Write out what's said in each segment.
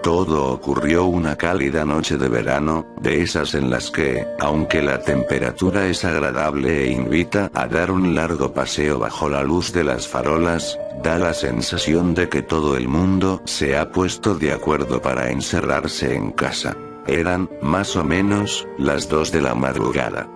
Todo ocurrió una cálida noche de verano, de esas en las que, aunque la temperatura es agradable e invita a dar un largo paseo bajo la luz de las farolas, da la sensación de que todo el mundo se ha puesto de acuerdo para encerrarse en casa. Eran, más o menos, las 2 de la madrugada.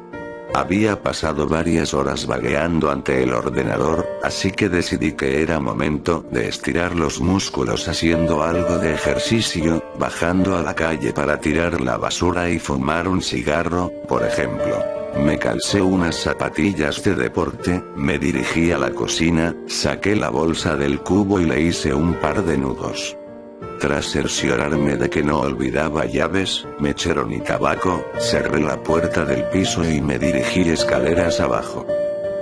Había pasado varias horas vagueando ante el ordenador, así que decidí que era momento de estirar los músculos haciendo algo de ejercicio, bajando a la calle para tirar la basura y fumar un cigarro, por ejemplo. Me calcé unas zapatillas de deporte, me dirigí a la cocina, saqué la bolsa del cubo y le hice un par de nudos. Tras cerciorarme de que no olvidaba llaves, mechero ni tabaco, cerré la puerta del piso y me dirigí escaleras abajo.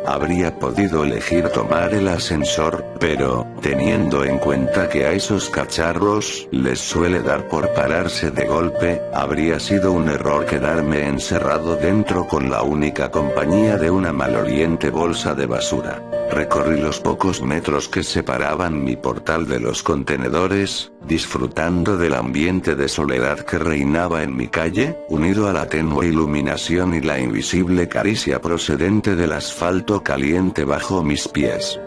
Habría podido elegir tomar el ascensor, pero, teniendo en cuenta que a esos cacharros les suele dar por pararse de golpe, habría sido un error quedarme encerrado dentro con la única compañía de una maloliente bolsa de basura. Recorrí los pocos metros que separaban mi portal de los contenedores, disfrutando del ambiente de soledad que reinaba en mi calle, unido a la tenue iluminación y la invisible caricia procedente del asfalto caliente bajo mis pies.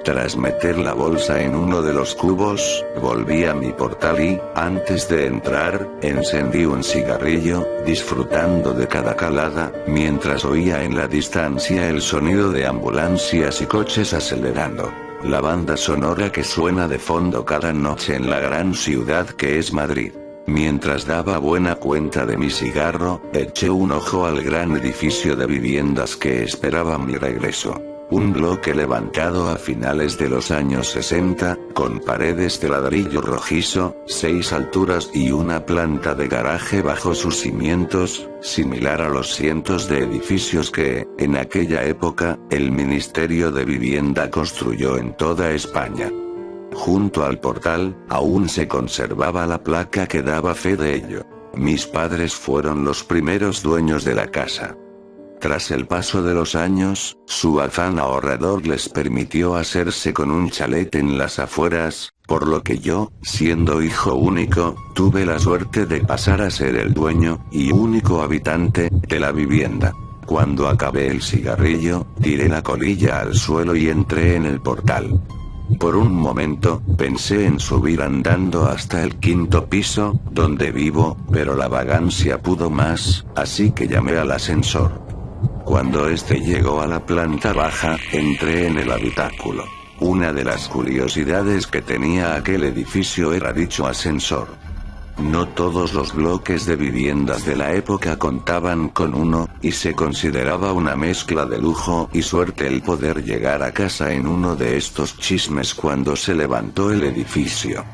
Tras meter la bolsa en uno de los cubos, volví a mi portal y, antes de entrar, encendí un cigarrillo, disfrutando de cada calada, mientras oía en la distancia el sonido de ambulancias y coches acelerando. La banda sonora que suena de fondo cada noche en la gran ciudad que es Madrid. Mientras daba buena cuenta de mi cigarro, eché un ojo al gran edificio de viviendas que esperaba mi regreso. Un bloque levantado a finales de los años 60, con paredes de ladrillo rojizo, 6 alturas y una planta de garaje bajo sus cimientos, similar a los cientos de edificios que, en aquella época, el Ministerio de Vivienda construyó en toda España. Junto al portal, aún se conservaba la placa que daba fe de ello. Mis padres fueron los primeros dueños de la casa. Tras el paso de los años, su afán ahorrador les permitió hacerse con un chalet en las afueras, por lo que yo, siendo hijo único, tuve la suerte de pasar a ser el dueño, y único habitante, de la vivienda. Cuando acabé el cigarrillo, tiré la colilla al suelo y entré en el portal. Por un momento, pensé en subir andando hasta el 5º piso, donde vivo, pero la vagancia pudo más, así que llamé al ascensor. Cuando este llegó a la planta baja, entré en el habitáculo. Una de las curiosidades que tenía aquel edificio era dicho ascensor. No todos los bloques de viviendas de la época contaban con uno, y se consideraba una mezcla de lujo y suerte el poder llegar a casa en uno de estos chismes cuando se levantó el edificio.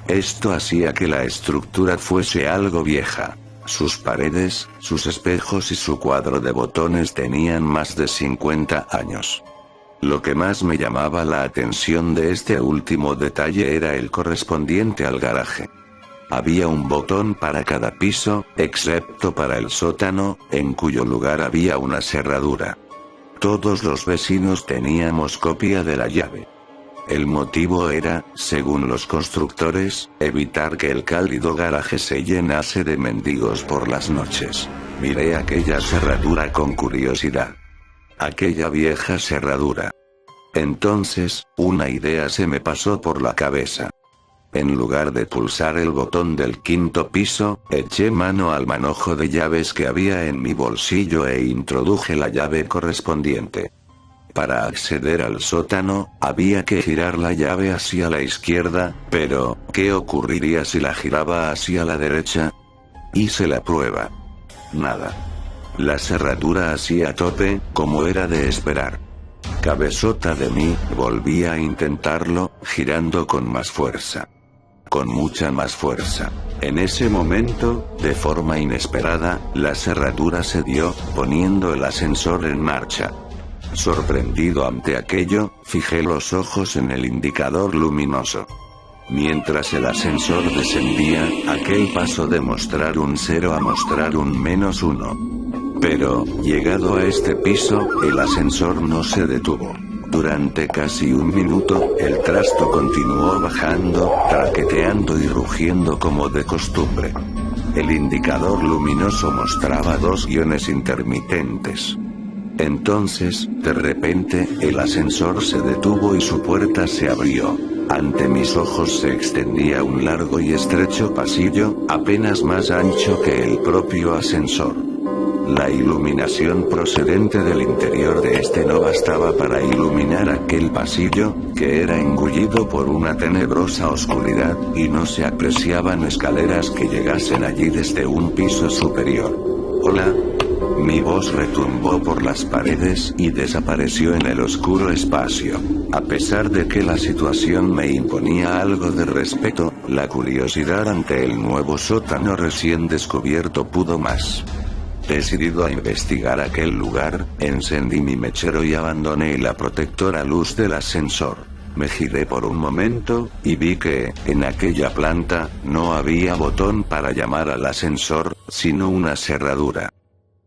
Esto hacía que la estructura fuese algo vieja. Sus paredes, sus espejos y su cuadro de botones tenían más de 50 años. Lo que más me llamaba la atención de este último detalle era el correspondiente al garaje. Había un botón para cada piso, excepto para el sótano, en cuyo lugar había una cerradura. Todos los vecinos teníamos copia de la llave. El motivo era, según los constructores, evitar que el cálido garaje se llenase de mendigos por las noches. Miré aquella cerradura con curiosidad. Aquella vieja cerradura. Entonces, una idea se me pasó por la cabeza. En lugar de pulsar el botón del 5º piso, eché mano al manojo de llaves que había en mi bolsillo e introduje la llave correspondiente. Para acceder al sótano, había que girar la llave hacia la izquierda, pero, ¿qué ocurriría si la giraba hacia la derecha? Hice la prueba. Nada. La cerradura hacía tope, como era de esperar. Cabezota de mí, volví a intentarlo, girando con más fuerza. Con mucha más fuerza. En ese momento, de forma inesperada, la cerradura se dio, poniendo el ascensor en marcha. Sorprendido ante aquello, fijé los ojos en el indicador luminoso. Mientras el ascensor descendía, aquel pasó de mostrar un 0 a mostrar un -1. Pero, llegado a este piso, el ascensor no se detuvo. Durante casi un minuto, el trasto continuó bajando, traqueteando y rugiendo como de costumbre. El indicador luminoso mostraba 2 guiones intermitentes. Entonces, de repente, el ascensor se detuvo y su puerta se abrió. Ante mis ojos se extendía un largo y estrecho pasillo, apenas más ancho que el propio ascensor. La iluminación procedente del interior de este no bastaba para iluminar aquel pasillo, que era engullido por una tenebrosa oscuridad, y no se apreciaban escaleras que llegasen allí desde un piso superior. «Hola». Mi voz retumbó por las paredes y desapareció en el oscuro espacio. A pesar de que la situación me imponía algo de respeto, la curiosidad ante el nuevo sótano recién descubierto pudo más. Decidido a investigar aquel lugar, encendí mi mechero y abandoné la protectora luz del ascensor. Me giré por un momento, y vi que, en aquella planta, no había botón para llamar al ascensor, sino una cerradura.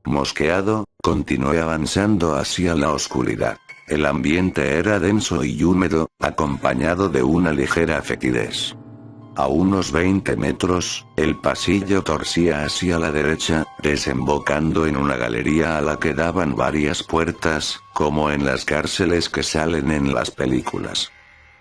Mosqueado, continué avanzando hacia la oscuridad. El ambiente era denso y húmedo, acompañado de una ligera fetidez. A unos 20 metros, el pasillo torcía hacia la derecha, desembocando en una galería a la que daban varias puertas, como en las cárceles que salen en las películas.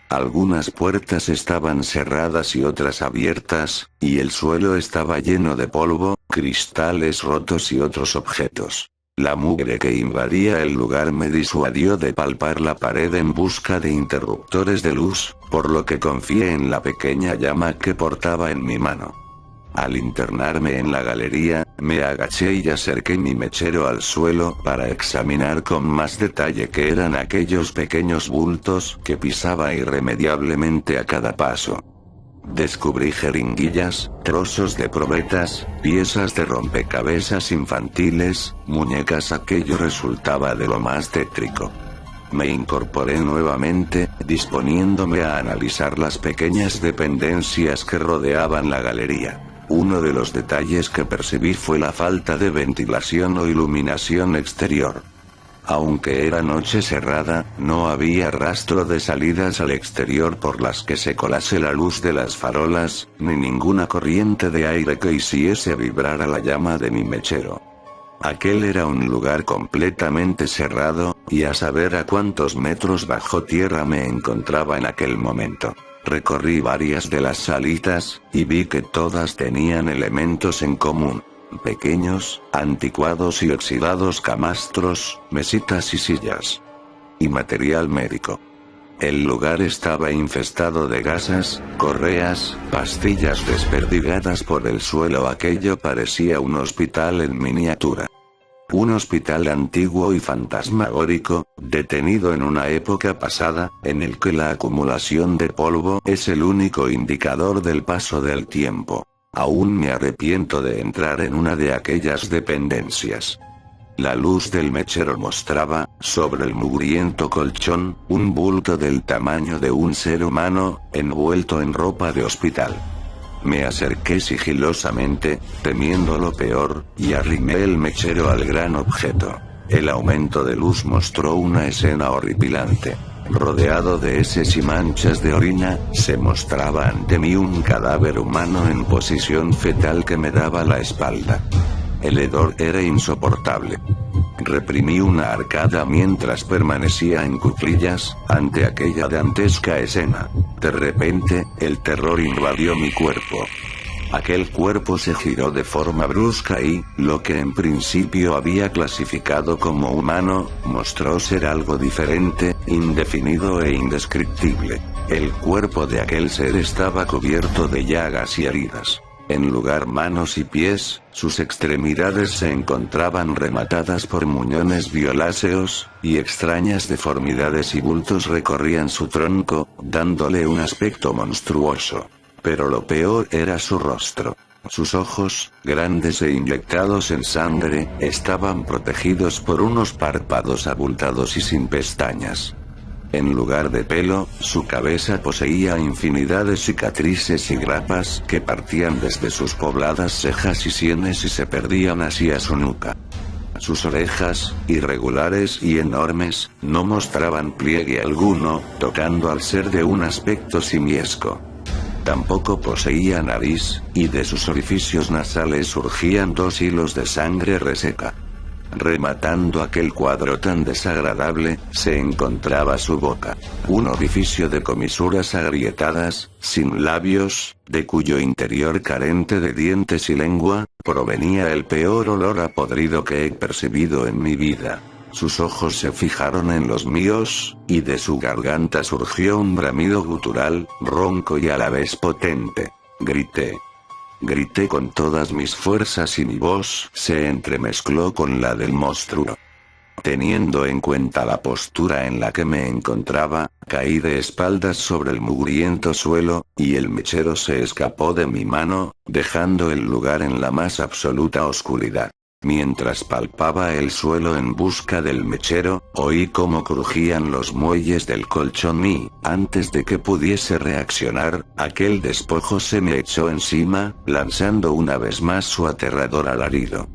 Algunas puertas estaban cerradas y otras abiertas, y el suelo estaba lleno de polvo, cristales rotos y otros objetos. La mugre que invadía el lugar me disuadió de palpar la pared en busca de interruptores de luz, por lo que confié en la pequeña llama que portaba en mi mano. Al internarme en la galería, me agaché y acerqué mi mechero al suelo para examinar con más detalle qué eran aquellos pequeños bultos que pisaba irremediablemente a cada paso. Descubrí jeringuillas, trozos de probetas, piezas de rompecabezas infantiles, muñecas. Aquello resultaba de lo más tétrico. Me incorporé nuevamente, disponiéndome a analizar las pequeñas dependencias que rodeaban la galería. Uno de los detalles que percibí fue la falta de ventilación o iluminación exterior. Aunque era noche cerrada, no había rastro de salidas al exterior por las que se colase la luz de las farolas, ni ninguna corriente de aire que hiciese vibrar a la llama de mi mechero. Aquel era un lugar completamente cerrado, y a saber a cuántos metros bajo tierra me encontraba en aquel momento. Recorrí varias de las salitas, y vi que todas tenían elementos en común. Pequeños, anticuados y oxidados camastros, mesitas y sillas. Y material médico. El lugar estaba infestado de gasas, correas, pastillas desperdigadas por el suelo. Aquello parecía un hospital en miniatura. Un hospital antiguo y fantasmagórico, detenido en una época pasada, en el que la acumulación de polvo es el único indicador del paso del tiempo. Aún me arrepiento de entrar en una de aquellas dependencias. La luz del mechero mostraba, sobre el mugriento colchón, un bulto del tamaño de un ser humano, envuelto en ropa de hospital. Me acerqué sigilosamente, temiendo lo peor, y arrimé el mechero al gran objeto. El aumento de luz mostró una escena horripilante. Rodeado de heces y manchas de orina, se mostraba ante mí un cadáver humano en posición fetal que me daba la espalda. El hedor era insoportable. Reprimí una arcada mientras permanecía en cuclillas, ante aquella dantesca escena. De repente, el terror invadió mi cuerpo. Aquel cuerpo se giró de forma brusca y, lo que en principio había clasificado como humano, mostró ser algo diferente, indefinido e indescriptible. El cuerpo de aquel ser estaba cubierto de llagas y heridas. En lugar manos y pies, sus extremidades se encontraban rematadas por muñones violáceos, y extrañas deformidades y bultos recorrían su tronco, dándole un aspecto monstruoso. Pero lo peor era su rostro. Sus ojos, grandes e inyectados en sangre, estaban protegidos por unos párpados abultados y sin pestañas. En lugar de pelo, su cabeza poseía infinidad de cicatrices y grapas que partían desde sus pobladas cejas y sienes y se perdían hacia su nuca. Sus orejas, irregulares y enormes, no mostraban pliegue alguno, tocando al ser de un aspecto simiesco. Tampoco poseía nariz, y de sus orificios nasales surgían 2 hilos de sangre reseca. Rematando aquel cuadro tan desagradable, se encontraba su boca, un orificio de comisuras agrietadas, sin labios, de cuyo interior carente de dientes y lengua, provenía el peor olor a podrido que he percibido en mi vida. Sus ojos se fijaron en los míos, y de su garganta surgió un bramido gutural, ronco y a la vez potente. Grité. Grité con todas mis fuerzas y mi voz se entremezcló con la del monstruo. Teniendo en cuenta la postura en la que me encontraba, caí de espaldas sobre el mugriento suelo, y el mechero se escapó de mi mano, dejando el lugar en la más absoluta oscuridad. Mientras palpaba el suelo en busca del mechero, oí cómo crujían los muelles del colchón y, antes de que pudiese reaccionar, aquel despojo se me echó encima, lanzando una vez más su aterrador alarido.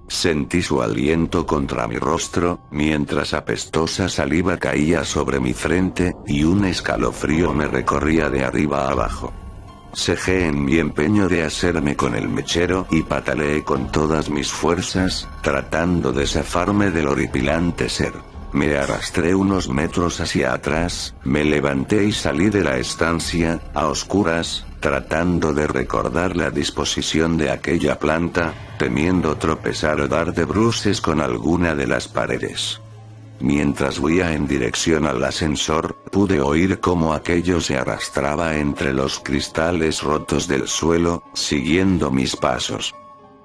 Sentí su aliento contra mi rostro, mientras apestosa saliva caía sobre mi frente, y un escalofrío me recorría de arriba a abajo. Cejé en mi empeño de hacerme con el mechero y pataleé con todas mis fuerzas, tratando de zafarme del horripilante ser. Me arrastré unos metros hacia atrás, me levanté y salí de la estancia, a oscuras, tratando de recordar la disposición de aquella planta, temiendo tropezar o dar de bruces con alguna de las paredes. Mientras huía en dirección al ascensor, pude oír cómo aquello se arrastraba entre los cristales rotos del suelo, siguiendo mis pasos.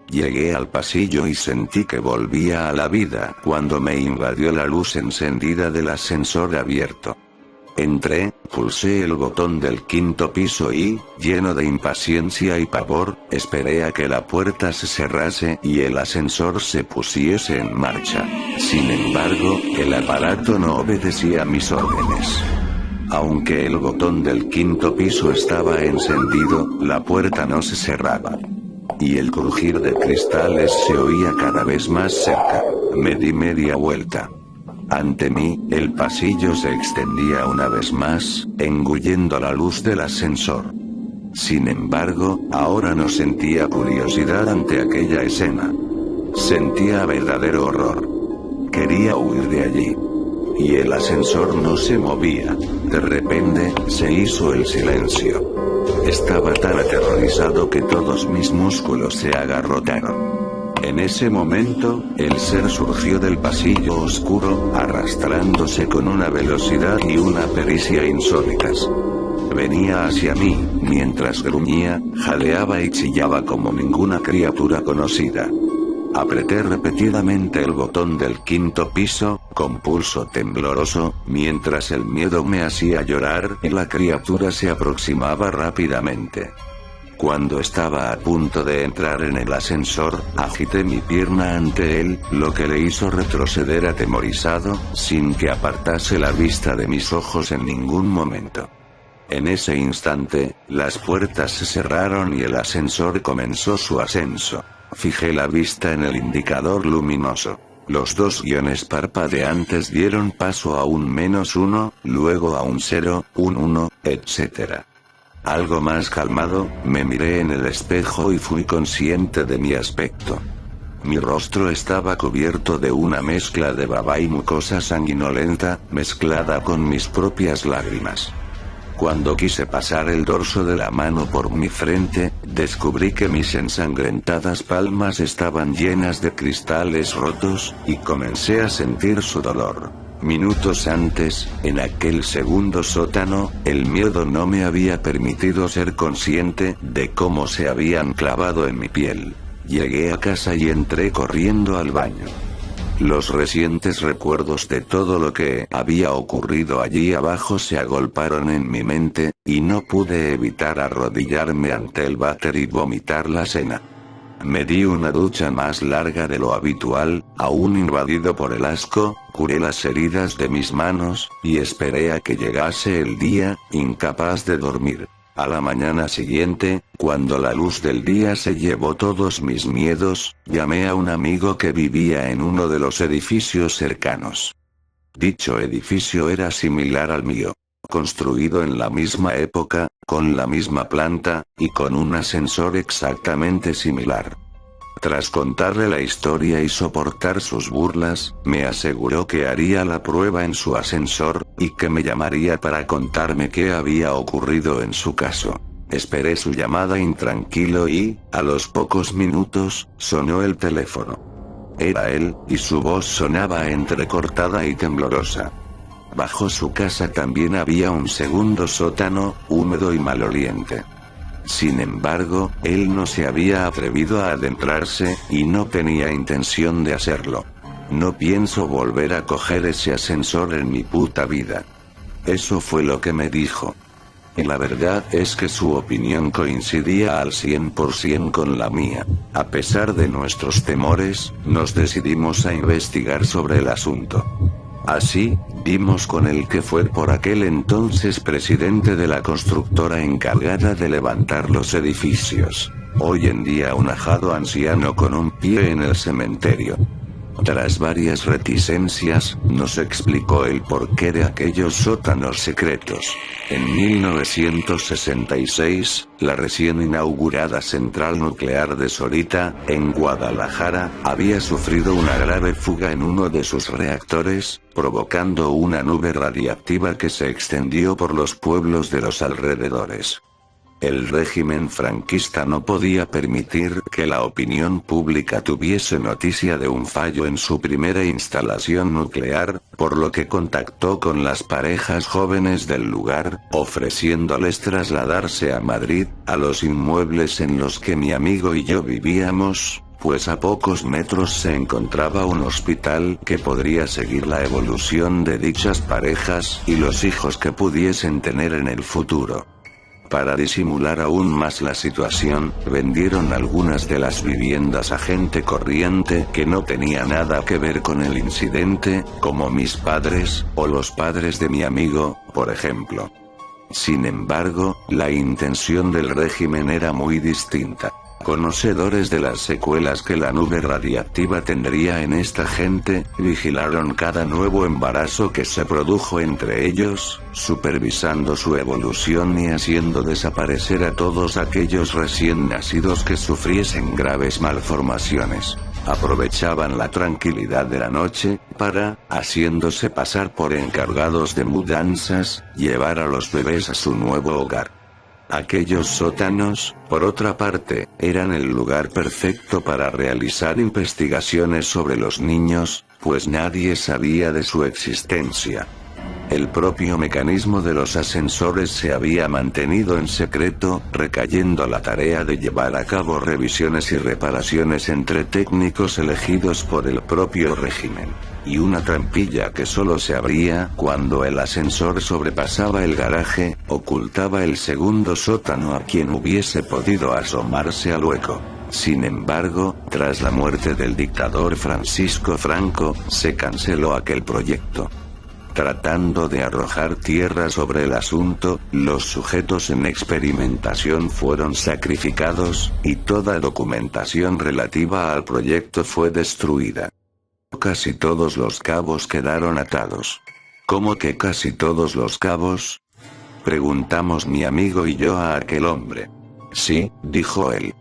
Llegué al pasillo y sentí que volvía a la vida cuando me invadió la luz encendida del ascensor abierto. Entré, pulsé el botón del 5.º piso y, lleno de impaciencia y pavor, esperé a que la puerta se cerrase y el ascensor se pusiese en marcha. Sin embargo, el aparato no obedecía mis órdenes. Aunque el botón del 5.º piso estaba encendido, la puerta no se cerraba. Y el crujir de cristales se oía cada vez más cerca. Me di media vuelta. Ante mí, el pasillo se extendía una vez más, engullendo la luz del ascensor. Sin embargo, ahora no sentía curiosidad ante aquella escena. Sentía verdadero horror. Quería huir de allí. Y el ascensor no se movía. De repente, se hizo el silencio. Estaba tan aterrorizado que todos mis músculos se agarrotaron. En ese momento, el ser surgió del pasillo oscuro, arrastrándose con una velocidad y una pericia insólitas. Venía hacia mí, mientras gruñía, jadeaba y chillaba como ninguna criatura conocida. Apreté repetidamente el botón del 5.º piso, con pulso tembloroso, mientras el miedo me hacía llorar y la criatura se aproximaba rápidamente. Cuando estaba a punto de entrar en el ascensor, agité mi pierna ante él, lo que le hizo retroceder atemorizado, sin que apartase la vista de mis ojos en ningún momento. En ese instante, las puertas se cerraron y el ascensor comenzó su ascenso. Fijé la vista en el indicador luminoso. Los 2 guiones parpadeantes dieron paso a un -1, luego a un 0, un 1, etc. Algo más calmado, me miré en el espejo y fui consciente de mi aspecto. Mi rostro estaba cubierto de una mezcla de baba y mucosa sanguinolenta, mezclada con mis propias lágrimas. Cuando quise pasar el dorso de la mano por mi frente, descubrí que mis ensangrentadas palmas estaban llenas de cristales rotos, y comencé a sentir su dolor. Minutos antes, en aquel segundo sótano, el miedo no me había permitido ser consciente de cómo se habían clavado en mi piel. Llegué a casa y entré corriendo al baño. Los recientes recuerdos de todo lo que había ocurrido allí abajo se agolparon en mi mente, y no pude evitar arrodillarme ante el váter y vomitar la cena. Me di una ducha más larga de lo habitual, aún invadido por el asco, curé las heridas de mis manos, y esperé a que llegase el día, incapaz de dormir. A la mañana siguiente, cuando la luz del día se llevó todos mis miedos, llamé a un amigo que vivía en uno de los edificios cercanos. Dicho edificio era similar al mío, construido en la misma época, con la misma planta, y con un ascensor exactamente similar. Tras contarle la historia y soportar sus burlas, me aseguró que haría la prueba en su ascensor, y que me llamaría para contarme qué había ocurrido en su caso. Esperé su llamada intranquilo y, a los pocos minutos, sonó el teléfono. Era él, y su voz sonaba entrecortada y temblorosa. Bajo su casa también había un segundo sótano, húmedo y maloliente. Sin embargo, él no se había atrevido a adentrarse, y no tenía intención de hacerlo. No pienso volver a coger ese ascensor en mi puta vida. Eso fue lo que me dijo. Y la verdad es que su opinión coincidía al 100% con la mía. A pesar de nuestros temores, nos decidimos a investigar sobre el asunto. Así, dimos con el que fue por aquel entonces presidente de la constructora encargada de levantar los edificios. Hoy en día un ajado anciano con un pie en el cementerio. Tras varias reticencias, nos explicó el porqué de aquellos sótanos secretos. En 1966, la recién inaugurada central nuclear de Sorita, en Guadalajara, había sufrido una grave fuga en uno de sus reactores, provocando una nube radiactiva que se extendió por los pueblos de los alrededores. El régimen franquista no podía permitir que la opinión pública tuviese noticia de un fallo en su primera instalación nuclear, por lo que contactó con las parejas jóvenes del lugar, ofreciéndoles trasladarse a Madrid, a los inmuebles en los que mi amigo y yo vivíamos, pues a pocos metros se encontraba un hospital que podría seguir la evolución de dichas parejas y los hijos que pudiesen tener en el futuro. Para disimular aún más la situación, vendieron algunas de las viviendas a gente corriente que no tenía nada que ver con el incidente, como mis padres, o los padres de mi amigo, por ejemplo. Sin embargo, la intención del régimen era muy distinta. Conocedores de las secuelas que la nube radiactiva tendría en esta gente, vigilaron cada nuevo embarazo que se produjo entre ellos, supervisando su evolución y haciendo desaparecer a todos aquellos recién nacidos que sufriesen graves malformaciones. Aprovechaban la tranquilidad de la noche, para, haciéndose pasar por encargados de mudanzas, llevar a los bebés a su nuevo hogar. Aquellos sótanos, por otra parte, eran el lugar perfecto para realizar investigaciones sobre los niños, pues nadie sabía de su existencia. El propio mecanismo de los ascensores se había mantenido en secreto, recayendo la tarea de llevar a cabo revisiones y reparaciones entre técnicos elegidos por el propio régimen. Y una trampilla que solo se abría cuando el ascensor sobrepasaba el garaje, ocultaba el segundo sótano a quien hubiese podido asomarse al hueco. Sin embargo, tras la muerte del dictador Francisco Franco, se canceló aquel proyecto. Tratando de arrojar tierra sobre el asunto, los sujetos en experimentación fueron sacrificados, y toda documentación relativa al proyecto fue destruida. Casi todos los cabos quedaron atados. ¿Cómo que casi todos los cabos? Preguntamos mi amigo y yo a aquel hombre. Sí, dijo él.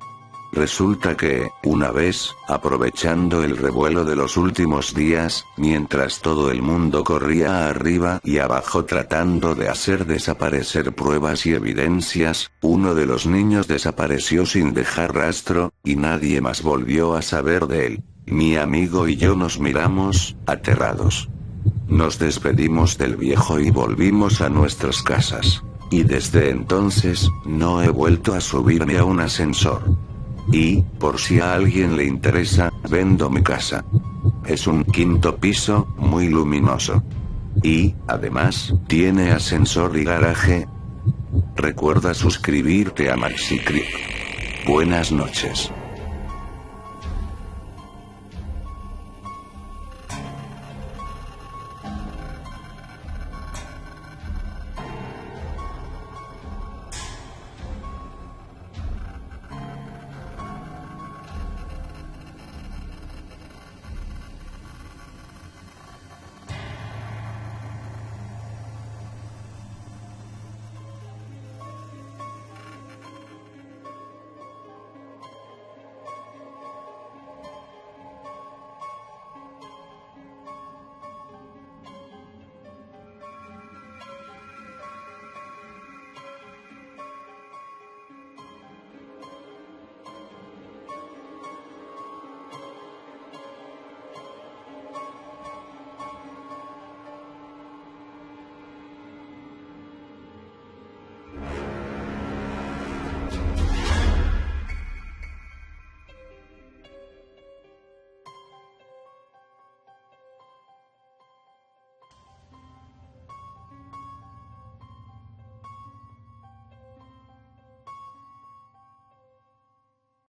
Resulta que, una vez, aprovechando el revuelo de los últimos días, mientras todo el mundo corría arriba y abajo tratando de hacer desaparecer pruebas y evidencias, uno de los niños desapareció sin dejar rastro, y nadie más volvió a saber de él. Mi amigo y yo nos miramos, aterrados. Nos despedimos del viejo y volvimos a nuestras casas. Y desde entonces, no he vuelto a subirme a un ascensor. Y, por si a alguien le interesa, vendo mi casa. Es un 5º piso, muy luminoso. Y, además, tiene ascensor y garaje. Recuerda suscribirte a MaxiCreep. Buenas noches.